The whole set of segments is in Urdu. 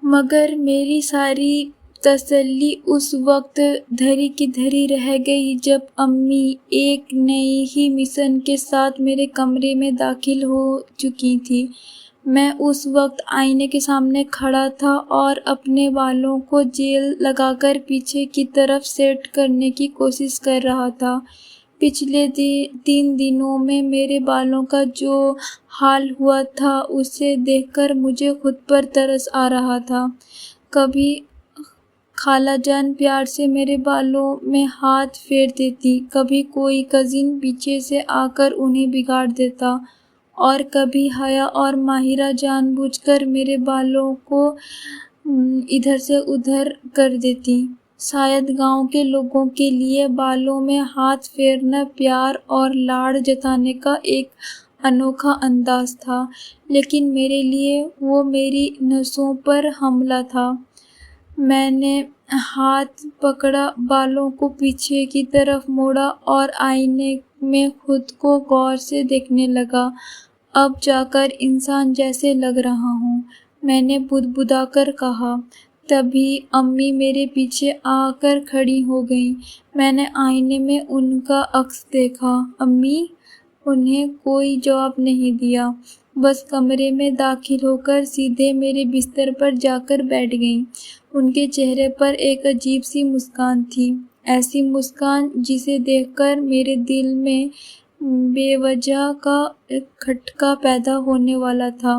مگر میری ساری تسلی اس وقت دھری کی دھری رہ گئی جب امی ایک نئی ہی مشن کے ساتھ میرے کمرے میں داخل ہو چکی تھی۔ میں اس وقت آئینے کے سامنے کھڑا تھا اور اپنے بالوں کو جیل لگا کر پیچھے کی طرف سیٹ کرنے کی کوشش کر رہا تھا۔ پچھلے 3 دنوں میں میرے بالوں کا جو حال ہوا تھا اسے دیکھ کر مجھے خود پر ترس آ رہا تھا۔ کبھی خالہ جان پیار سے میرے بالوں میں ہاتھ پھیر دیتی، کبھی کوئی کزن پیچھے سے آ کر انہیں بگاڑ دیتا، اور کبھی حیا اور ماہرہ جان بوجھ کر میرے بالوں کو ادھر سے ادھر کر دیتی۔ شاید گاؤں کے لوگوں کے لیے بالوں میں ہاتھ پھیرنا پیار اور لاڈ جتانے کا ایک انوکھا انداز تھا، لیکن میرے لیے وہ میری نسوں پر حملہ تھا۔ میں نے ہاتھ پکڑا، بالوں کو پیچھے کی طرف موڑا اور آئینے میں خود کو غور سے دیکھنے لگا۔ اب جا کر انسان جیسے لگ رہا ہوں، میں نے بدبدا کر کہا۔ تبھی امی میرے پیچھے آ کر کھڑی ہو گئیں۔ میں نے آئینے میں ان کا عکس دیکھا۔ امی؟ انہیں کوئی جواب نہیں دیا، بس کمرے میں داخل ہو کر سیدھے میرے بستر پر جا کر بیٹھ گئیں۔ ان کے چہرے پر ایک عجیب سی مسکان تھی، ایسی مسکان جسے دیکھ کر میرے دل میں بے وجہ کا کھٹکا پیدا ہونے والا تھا۔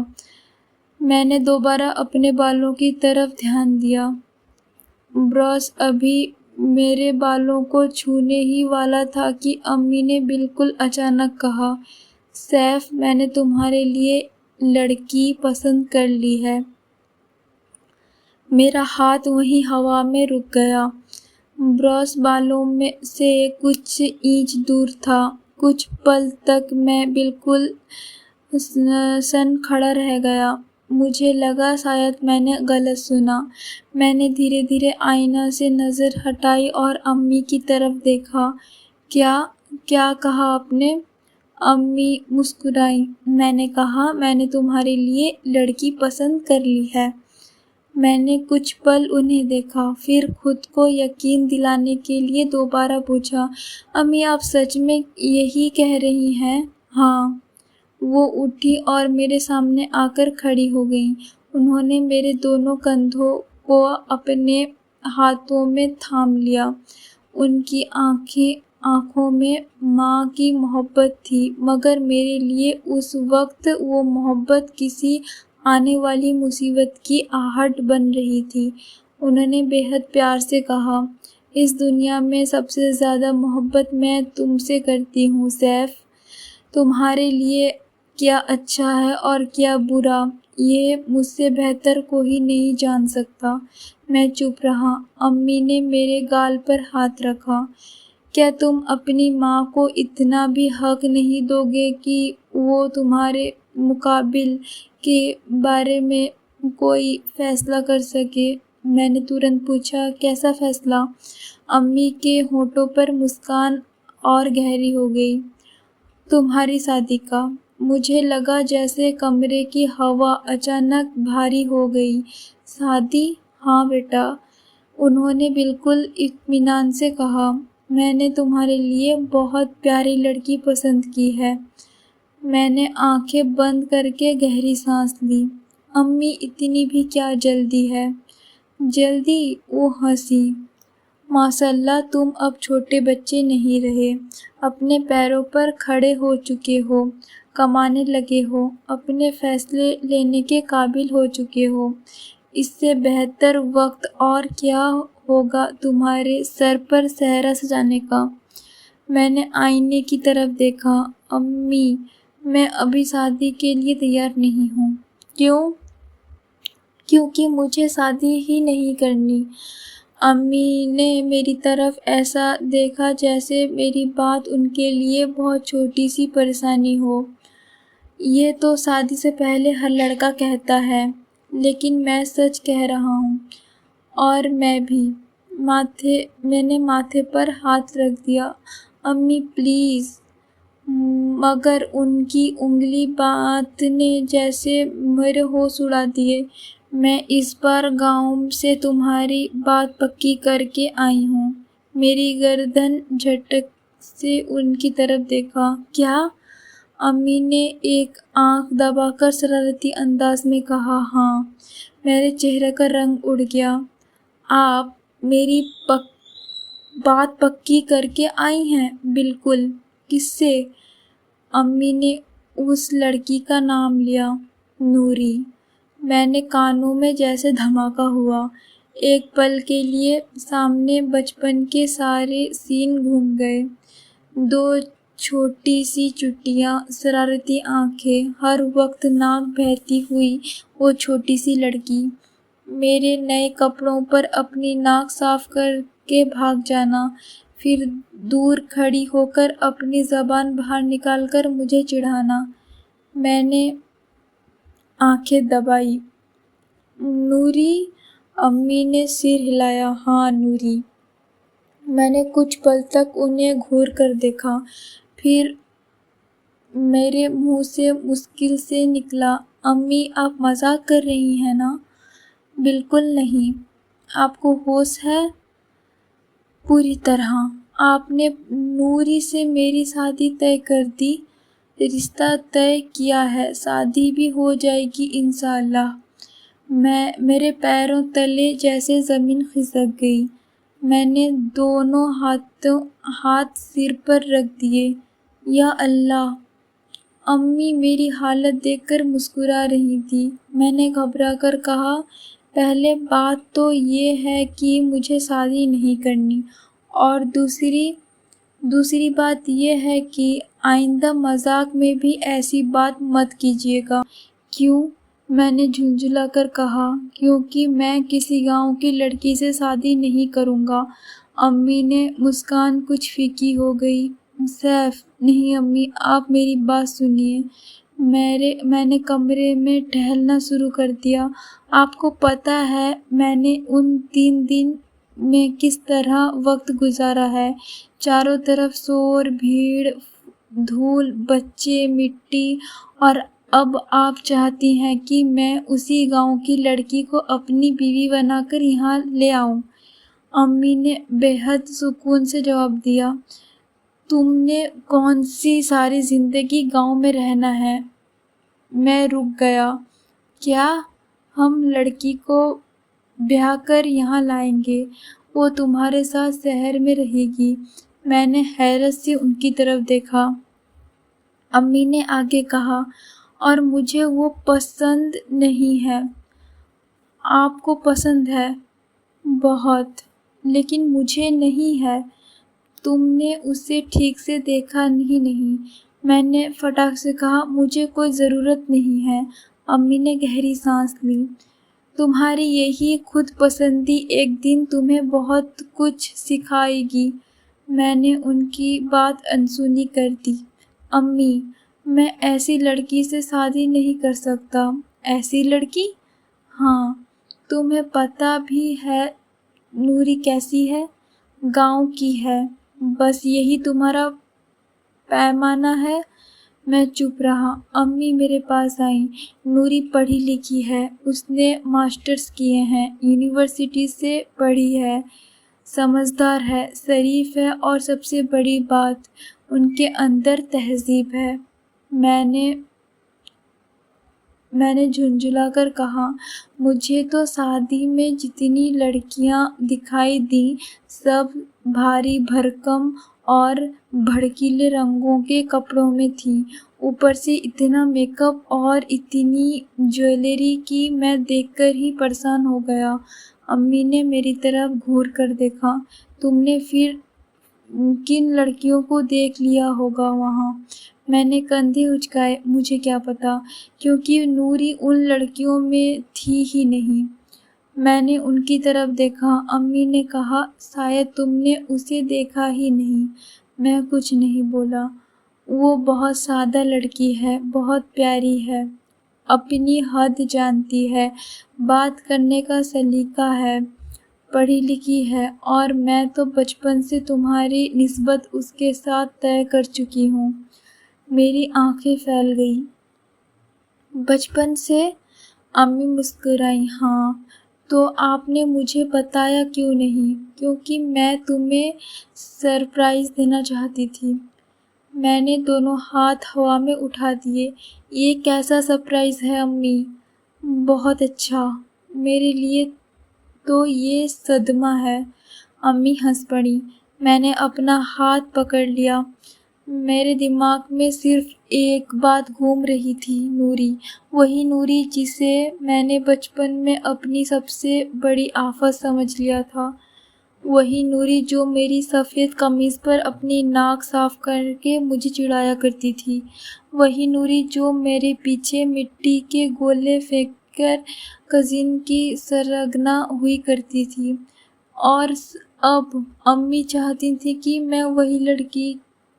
میں نے دوبارہ اپنے بالوں کی طرف دھیان دیا۔ برش ابھی میرے بالوں کو چھونے ہی والا تھا کہ امی نے بالکل اچانک کہا، سیف، میں نے تمہارے لیے لڑکی پسند کر لی ہے۔ میرا ہاتھ وہیں ہوا میں رک گیا۔ برش بالوں میں سے کچھ انچ دور تھا۔ کچھ پل تک میں بالکل سن کھڑا رہ گیا۔ مجھے لگا شاید میں نے غلط سنا۔ میں نے دھیرے دھیرے آئینہ سے نظر ہٹائی اور امی کی طرف دیکھا۔ کیا کہا آپ نے؟ امی مسکرائیں۔ میں نے کہا، میں نے تمہارے لیے لڑکی پسند کر لی ہے۔ میں نے کچھ پل انہیں دیکھا، پھر خود کو یقین دلانے کے لیے دوبارہ پوچھا، امی آپ سچ میں یہی کہہ رہی ہیں؟ ہاں۔ وہ اٹھی اور میرے سامنے آ کر کھڑی ہو گئیں۔ انہوں نے میرے دونوں کندھوں کو اپنے ہاتھوں میں تھام لیا۔ ان کی آنکھوں میں ماں کی محبت تھی، مگر میرے لیے اس وقت وہ محبت کسی آنے والی مصیبت کی آہٹ بن رہی تھی۔ انہوں نے بے حد پیار سے کہا، اس دنیا میں سب سے زیادہ محبت میں تم سے کرتی ہوں سیف۔ تمہارے لیے کیا اچھا ہے اور کیا برا، یہ مجھ سے بہتر کوئی نہیں جان سکتا۔ میں چپ رہا۔ امی نے میرے گال پر ہاتھ رکھا۔ کیا تم اپنی ماں کو اتنا بھی حق نہیں دو گے کہ وہ تمہارے مستقبل کے بارے میں کوئی فیصلہ کر سکے؟ میں نے ترنت پوچھا، کیسا فیصلہ؟ امی کے ہونٹوں پر مسکان اور گہری ہو گئی۔ تمہاری شادی کا۔ مجھے لگا جیسے کمرے کی ہوا اچانک بھاری ہو گئی۔ شادی؟ ہاں بیٹا، انہوں نے بالکل اطمینان سے کہا، میں نے تمہارے لیے بہت پیاری لڑکی پسند کی ہے۔ میں نے آنکھیں بند کر کے گہری سانس لی۔ امی اتنی بھی کیا جلدی ہے؟ جلدی؟ وہ ہنسی۔ ماشاء اللہ، تم اب چھوٹے بچے نہیں رہے، اپنے پیروں پر کھڑے ہو چکے ہو، کمانے لگے ہو، اپنے فیصلے لینے کے قابل ہو چکے ہو۔ اس سے بہتر وقت اور کیا ہوگا تمہارے سر پر صحرا سجانے کا؟ میں نے آئینے کی طرف دیکھا۔ امی، میں ابھی شادی کے لیے تیار نہیں ہوں۔ کیوں؟ کیونکہ مجھے شادی ہی نہیں کرنی۔ امی نے میری طرف ایسا دیکھا جیسے میری بات ان کے لیے بہت چھوٹی سی پریشانی ہو۔ یہ تو شادی سے پہلے ہر لڑکا کہتا ہے، لیکن میں سچ کہہ رہا ہوں۔ اور میں بھی۔ میں نے ماتھے پر ہاتھ رکھ دیا۔ امی پلیز۔ مگر ان کی انگلی بات نے جیسے میرے ہوش اڑا دیے۔ میں اس بار گاؤں سے تمہاری بات پکی کر کے آئی ہوں۔ میری گردن جھٹک سے ان کی طرف دیکھا۔ کیا؟ امی نے ایک آنکھ دبا کر شرارتی انداز میں کہا۔ ہاں۔ میرے چہرے کا رنگ اڑ گیا۔ آپ میری بات پکی کر کے آئی ہیں؟ بالکل۔ کس سے؟ امی نے اس لڑکی کا نام لیا۔ نوری۔ میرے کانوں میں جیسے دھماکہ ہوا۔ ایک پل کے لیے سامنے بچپن کے سارے سین گھوم گئے۔ دو چھوٹی سی چٹیاں، شرارتی آنکھیں، ہر وقت ناک بہتی ہوئی وہ چھوٹی سی لڑکی، میرے نئے کپڑوں پر اپنی ناک صاف کر کے بھاگ جانا، پھر دور کھڑی ہو کر اپنی زبان باہر نکال کر مجھے چڑھانا۔ میں نے آنکھیں دبائیں۔ نوری؟ امی نے سر ہلایا۔ ہاں نوری۔ میں نے کچھ پل تک انہیں گھور کر دیکھا، پھر میرے منہ سے مشکل سے نکلا، امی آپ مذاق کر رہی ہیں نا؟ بالکل نہیں۔ آپ کو ہوش ہے؟ پوری طرح۔ آپ نے نوری سے میری شادی طے کر دی؟ رشتہ طے کیا ہے، شادی بھی ہو جائے گی انشاءاللہ۔ میرے پیروں تلے جیسے زمین کھسک گئی۔ میں نے دونوں ہاتھ سر پر رکھ دیے۔ یا اللہ! امی میری حالت دیکھ کر مسکرا رہی تھی۔ میں نے گھبرا کر کہا، پہلے بات تو یہ ہے کہ مجھے شادی نہیں کرنی، اور دوسری بات یہ ہے کہ آئندہ مذاق میں بھی ایسی بات مت کیجیے گا۔ کیوں؟ میں نے جھنجھلا کر کہا۔ کیونکہ میں کسی گاؤں کی لڑکی سے شادی نہیں کروں گا۔ امی نے مسکان کچھ پھیکی ہو گئی۔ سیف! نہیں امی، آپ میری بات سنیے۔ میں نے کمرے میں ٹہلنا شروع کر دیا۔ آپ کو پتہ ہے میں نے ان 3 دن میں کس طرح وقت گزارا ہے؟ چاروں طرف شور، بھیڑ، دھول، بچے، مٹی، اور اب آپ چاہتی ہیں کہ میں اسی گاؤں کی لڑکی کو اپنی بیوی بنا کر یہاں لے آؤں؟ امی نے بے حد سکون سے جواب دیا۔ تم نے کون سی ساری زندگی گاؤں میں رہنا ہے؟ میں رک گیا۔ کیا؟ ہم لڑکی کو بیاہ کر یہاں لائیں گے، وہ تمہارے ساتھ شہر میں رہے گی۔ میں نے حیرت سے ان کی طرف دیکھا۔ امی نے آگے کہا، اور مجھے وہ پسند نہیں ہے۔ آپ کو پسند ہے؟ بہت، لیکن مجھے نہیں ہے۔ تم نے اسے ٹھیک سے دیکھا ہی نہیں۔ میں نے فٹاک سے کہا، مجھے کوئی ضرورت نہیں ہے۔ امی نے گہری سانس لی۔ تمہاری یہی خود پسندی ایک دن تمہیں بہت کچھ سکھائے گی۔ میں نے ان کی بات انسنی کر دی۔ امی، میں ایسی لڑکی سے شادی نہیں کر سکتا۔ ایسی لڑکی؟ ہاں، تمہیں پتہ بھی ہے نوری کیسی ہے؟ گاؤں کی ہے۔ بس یہی تمہارا پیمانہ ہے؟ میں چپ رہا۔ امی میرے پاس آئیں۔ نوری پڑھی لکھی ہے، اس نے ماسٹرز کیے ہیں، یونیورسٹی سے پڑھی ہے، سمجھدار ہے، شریف ہے، اور سب سے بڑی بات، ان کے اندر تہذیب ہے۔ میں نے جھنجھلا کر کہا، مجھے تو شادی میں جتنی لڑکیاں دکھائی دیں سب بھاری بھرکم اور بھڑکیلے رنگوں کے کپڑوں میں تھیں، اوپر سے اتنا میک اپ اور اتنی جویلری کہ میں دیکھ کر ہی پریشان ہو گیا۔ امی نے میری طرف گھور کر دیکھا۔ تم نے پھر کن لڑکیوں کو دیکھ لیا ہوگا وہاں؟ میں نے کندھے اچکائے۔ مجھے کیا پتا، کیونکہ نوری ان لڑکیوں میں تھی ہی نہیں۔ میں نے ان کی طرف دیکھا۔ امی نے کہا، شاید تم نے اسے دیکھا ہی نہیں۔ میں کچھ نہیں بولا۔ وہ بہت سادہ لڑکی ہے، بہت پیاری ہے، اپنی حد جانتی ہے، بات کرنے کا سلیقہ ہے، پڑھی لکھی ہے، اور میں تو بچپن سے تمہاری نسبت اس کے ساتھ طے کر چکی ہوں۔ میری آنکھیں پھیل گئیں۔ بچپن سے؟ امی مسکرائیں۔ ہاں، تو آپ نے مجھے بتایا کیوں نہیں؟ کیونکہ میں تمہیں سرپرائز دینا چاہتی تھی۔ میں نے دونوں ہاتھ ہوا میں اٹھا دیے۔ یہ کیسا سرپرائز ہے امی؟ بہت اچھا، میرے لیے تو یہ صدمہ ہے۔ امی ہنس پڑیں۔ میں نے اپنا ہاتھ پکڑ لیا۔ میرے دماغ میں صرف ایک بات گھوم رہی تھی، نوری، وہی نوری جسے میں نے بچپن میں اپنی سب سے بڑی آفت سمجھ لیا تھا، وہی نوری جو میری سفید قمیض پر اپنی ناک صاف کر کے مجھے چڑھایا کرتی تھی، وہی نوری جو میرے پیچھے مٹی کے گولے پھینک کر کزن کی سرغنہ ہوئی کرتی تھی۔ اور اب امی چاہتی تھی کہ میں وہی لڑکی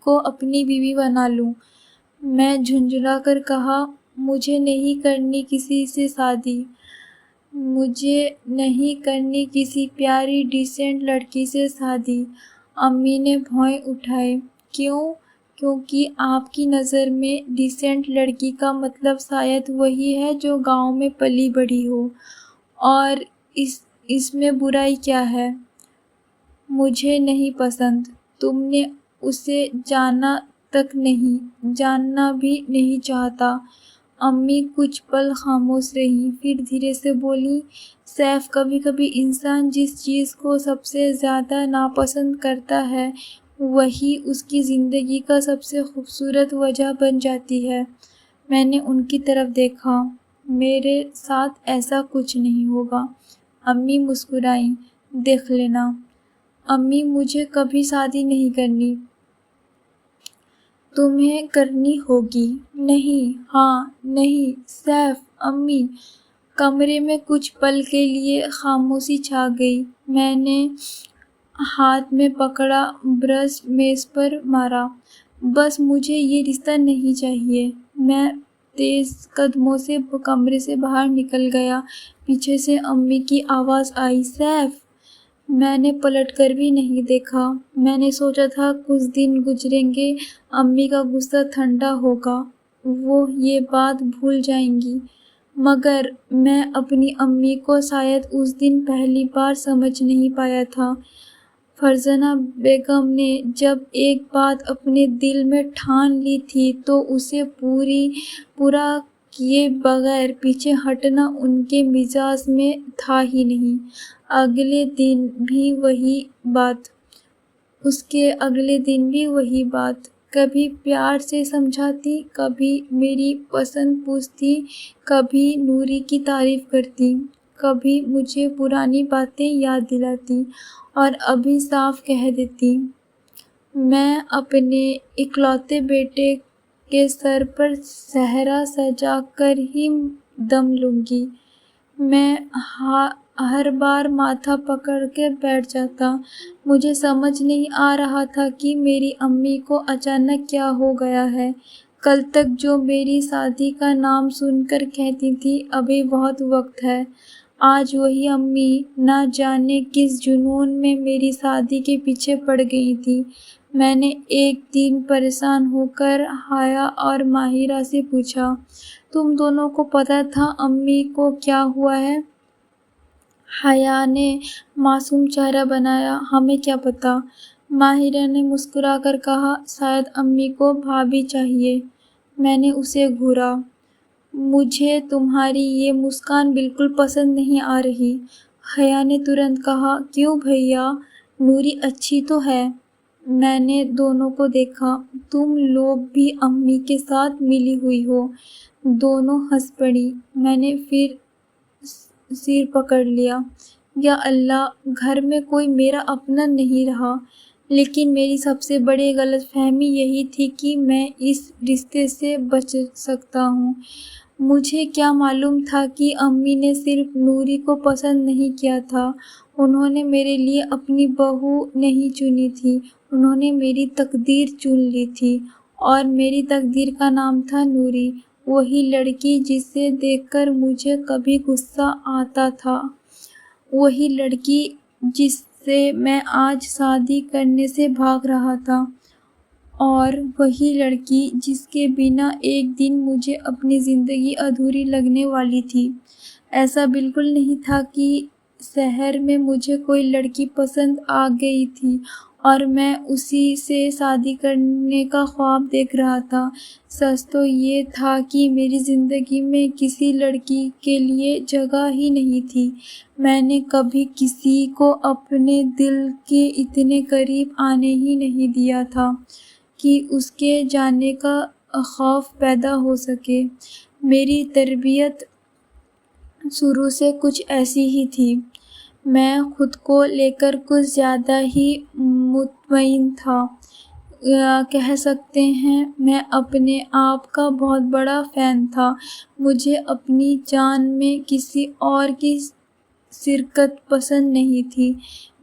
کو اپنی بیوی بنا لوں۔ میں جھنجھلا کر کہا، مجھے نہیں کرنی کسی سے شادی، مجھے نہیں کرنی کسی پیاری ڈیسنٹ لڑکی سے شادی۔ امی نے بھویں اٹھائے۔ کیوں؟ کیونکہ آپ کی نظر میں ڈیسنٹ لڑکی کا مطلب شاید وہی ہے جو گاؤں میں پلی بڑھی ہو، اور اس میں برائی کیا ہے؟ مجھے نہیں پسند۔ تم نے اسے جانا تک نہیں، جاننا بھی نہیں چاہتا۔ امی کچھ پل خاموش رہیں، پھر دھیرے سے بولیں، سیف، کبھی کبھی انسان جس چیز کو سب سے زیادہ ناپسند کرتا ہے وہی اس کی زندگی کا سب سے خوبصورت وجہ بن جاتی ہے۔ میں نے ان کی طرف دیکھا۔ میرے ساتھ ایسا کچھ نہیں ہوگا۔ امی مسکرائیں۔ دیکھ لینا۔ امی، مجھے کبھی شادی نہیں کرنی۔ تمہیں کرنی ہوگی۔ نہیں، ہاں، نہیں، سیف۔ امی۔ کمرے میں کچھ پل کے لیے خاموشی چھا گئی۔ میں نے ہاتھ میں پکڑا برش میز پر مارا۔ بس مجھے یہ رشتہ نہیں چاہیے۔ میں تیز قدموں سے کمرے سے باہر نکل گیا۔ پیچھے سے امی کی آواز آئی، سیف! میں نے پلٹ کر بھی نہیں دیکھا۔ میں نے سوچا تھا کچھ دن گزریں گے، امی کا غصہ ٹھنڈا ہوگا، وہ یہ بات بھول جائیں گی، مگر میں اپنی امی کو شاید اس دن پہلی بار سمجھ نہیں پایا تھا۔ فرزانہ بیگم نے جب ایک بات اپنے دل میں ٹھان لی تھی تو اسے پورا کیے بغیر پیچھے ہٹنا ان کے مزاج میں تھا ہی نہیں۔ اگلے دن بھی وہی بات، اس کے اگلے دن بھی وہی بات، کبھی پیار سے سمجھاتی، کبھی میری پسند پوچھتی، کبھی نوری کی تعریف کرتی، کبھی مجھے پرانی باتیں یاد دلاتی، اور ابھی صاف کہہ دیتی، میں اپنے اکلوتے بیٹے کے سر پر صحرا سجا کر ہی دم لوں گی۔ میں ہر بار ماتھا پکڑ کے بیٹھ جاتا۔ مجھے سمجھ نہیں آ رہا تھا کہ میری امی کو اچانک کیا ہو گیا ہے۔ کل تک جو میری شادی کا نام سن کر کہتی تھی ابھی بہت وقت ہے، آج وہی امی نہ جانے کس جنون میں میری شادی کے پیچھے پڑ گئی تھی۔ میں نے ایک دن پریشان ہو کر حیا اور ماہرہ سے پوچھا، تم دونوں کو پتہ تھا امی کو کیا ہوا ہے؟ حیا نے معصوم چہرہ بنایا، ہمیں کیا پتہ؟ ماہرہ نے مسکرا کر کہا، شاید امی کو بھابھی چاہیے۔ میں نے اسے گھورا۔ مجھے تمہاری یہ مسکان بالکل پسند نہیں آ رہی۔ حیا نے ترنت کہا، کیوں بھیا، نوری اچھی تو ہے۔ میں نے دونوں کو دیکھا۔ تم لوگ بھی امی کے ساتھ ملی ہوئی ہو۔ دونوں ہنس پڑیں۔ میں نے پھر سر پکڑ لیا۔ یا اللہ، گھر میں کوئی میرا اپنا نہیں رہا۔ لیکن میری سب سے بڑی غلط فہمی یہی تھی کہ میں اس رشتے سے بچ سکتا ہوں۔ مجھے کیا معلوم تھا کہ امی نے صرف نوری کو پسند نہیں کیا تھا، انہوں نے میرے لیے اپنی بہو نہیں چنی تھی، انہوں نے میری تقدیر چن لی تھی، اور میری تقدیر کا نام تھا نوری، وہی لڑکی جسے دیکھ کر مجھے کبھی غصہ آتا تھا، وہی لڑکی جس سے میں آج شادی کرنے سے بھاگ رہا تھا۔ اور وہی لڑکی جس کے بنا ایک دن مجھے اپنی زندگی ادھوری لگنے والی تھی۔ ایسا بالکل نہیں تھا کہ شہر میں مجھے کوئی لڑکی پسند آ گئی تھی اور میں اسی سے شادی کرنے کا خواب دیکھ رہا تھا۔ سچ تو یہ تھا کہ میری زندگی میں کسی لڑکی کے لیے جگہ ہی نہیں تھی۔ میں نے کبھی کسی کو اپنے دل کے اتنے قریب آنے ہی نہیں دیا تھا کہ اس کے جانے کا خوف پیدا ہو سکے۔ میری تربیت شروع سے کچھ ایسی ہی تھی۔ میں خود کو لے کر کچھ زیادہ ہی مطمئن تھا۔ کہہ سکتے ہیں میں اپنے آپ کا بہت بڑا فین تھا۔ مجھے اپنی جان میں کسی اور کی شرکت پسند نہیں تھی۔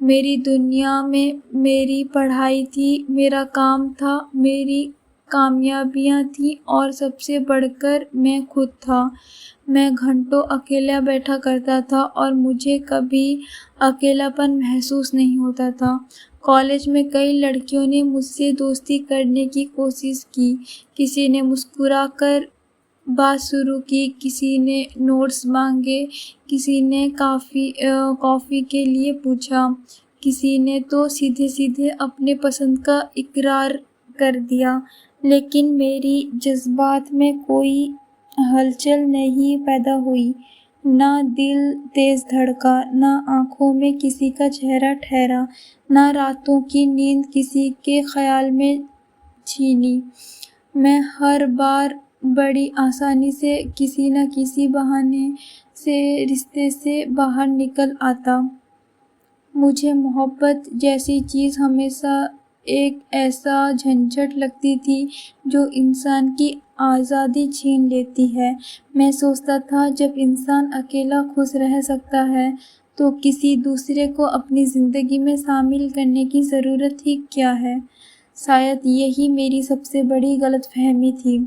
میری دنیا میں میری پڑھائی تھی، میرا کام تھا، میری کامیابیاں تھیں اور سب سے بڑھ کر میں خود تھا۔ میں گھنٹوں اکیلا بیٹھا کرتا تھا اور مجھے کبھی اکیلا پن محسوس نہیں ہوتا تھا۔ کالج میں کئی لڑکیوں نے مجھ سے دوستی کرنے کی کوشش کی۔ کسی نے مسکرا کر بات شروع کی، کسی نے نوٹس مانگے، کسی نے کافی کے لیے پوچھا، کسی نے تو سیدھے سیدھے اپنے پسند کا اقرار کر دیا، لیکن میری جذبات میں کوئی ہلچل نہیں پیدا ہوئی۔ نہ دل تیز دھڑکا، نہ آنکھوں میں کسی کا چہرہ ٹھہرا، نہ راتوں کی نیند کسی کے خیال میں چھینی۔ میں ہر بار بڑی آسانی سے کسی نہ کسی بہانے سے رشتے سے باہر نکل آتا۔ مجھے محبت جیسی چیز ہمیشہ ایک ایسا جھنجھٹ لگتی تھی جو انسان کی آزادی چھین لیتی ہے۔ میں سوچتا تھا جب انسان اکیلا خوش رہ سکتا ہے تو کسی دوسرے کو اپنی زندگی میں شامل کرنے کی ضرورت ہی کیا ہے؟ شاید یہی میری سب سے بڑی غلط فہمی تھی،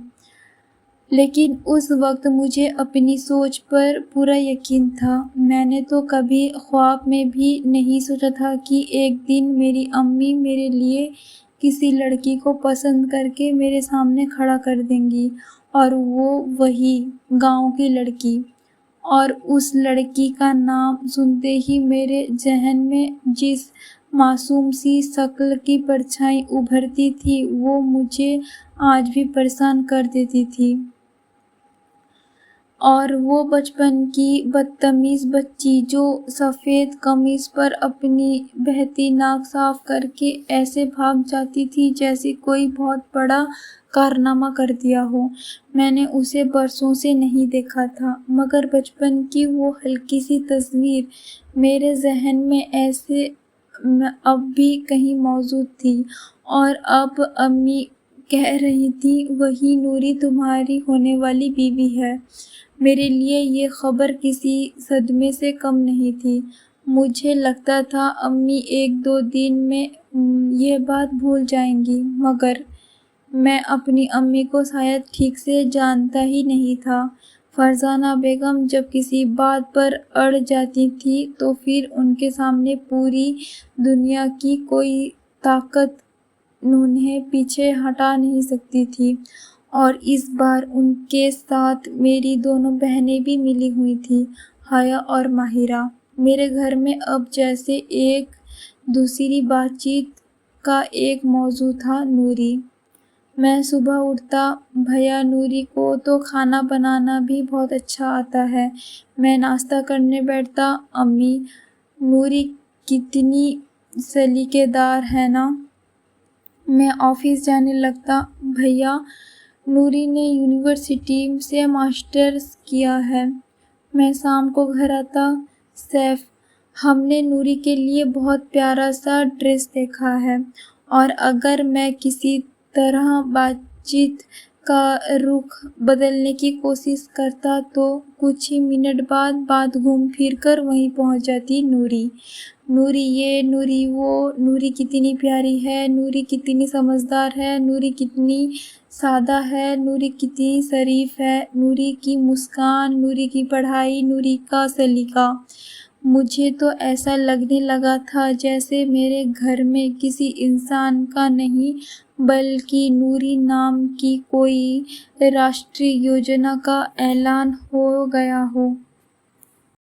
لیکن اس وقت مجھے اپنی سوچ پر پورا یقین تھا۔ میں نے تو کبھی خواب میں بھی نہیں سوچا تھا کہ ایک دن میری امی میرے لیے کسی لڑکی کو پسند کر کے میرے سامنے کھڑا کر دیں گی، اور وہ وہی گاؤں کی لڑکی۔ اور اس لڑکی کا نام سنتے ہی میرے ذہن میں جس معصوم سی شکل کی پرچھائی ابھرتی تھی وہ مجھے آج بھی پریشان کر دیتی تھی۔ اور وہ بچپن کی بدتمیز بچی جو سفید قمیص پر اپنی بہتی ناک صاف کر کے ایسے بھاگ جاتی تھی جیسے کوئی بہت بڑا کارنامہ کر دیا ہو۔ میں نے اسے برسوں سے نہیں دیکھا تھا، مگر بچپن کی وہ ہلکی سی تصویر میرے ذہن میں ایسے اب بھی کہیں موجود تھی۔ اور اب امی کہہ رہی تھیں، وہی نوری تمہاری ہونے والی بیوی ہے۔ میرے لیے یہ خبر کسی صدمے سے کم نہیں تھی۔ مجھے لگتا تھا امی ایک دو دن میں یہ بات بھول جائیں گی، مگر میں اپنی امی کو شاید ٹھیک سے جانتا ہی نہیں تھا۔ فرزانہ بیگم جب کسی بات پر اڑ جاتی تھی تو پھر ان کے سامنے پوری دنیا کی کوئی طاقت انہیں پیچھے ہٹا نہیں سکتی تھی۔ اور اس بار ان کے ساتھ میری دونوں بہنیں بھی ملی ہوئی تھیں، حیا اور ماہرہ۔ میرے گھر میں اب جیسے ایک دوسری بات چیت کا ایک موضوع تھا، نوری۔ میں صبح اٹھتا، بھیا نوری کو تو کھانا بنانا بھی بہت اچھا آتا ہے۔ میں ناشتہ کرنے بیٹھتا، امی نوری کتنی سلیقے دار ہے نا۔ میں آفس جانے لگتا، بھیا نوری نے یونیورسٹی سے ماسٹرز کیا ہے۔ میں شام کو گھر آتا، سیف ہم نے نوری کے لیے بہت پیارا سا ڈریس دیکھا ہے۔ اور اگر میں کسی طرح بات چیت کا رخ بدلنے کی کوشش کرتا تو کچھ ہی منٹ بعد بات گھوم پھر کر وہیں پہنچ جاتی، نوری نوری یہ، نوری وہ، نوری کتنی پیاری ہے، نوری کتنی سمجھدار ہے، نوری کتنی سادہ ہے، نوری کتنی شریف ہے، نوری کی مسکان، نوری کی پڑھائی، نوری کا سلیقہ۔ مجھے تو ایسا لگنے لگا تھا جیسے میرے گھر میں کسی انسان کا نہیں بلکہ نوری نام کی کوئی راشٹریہ یوجنا کا اعلان ہو گیا ہو۔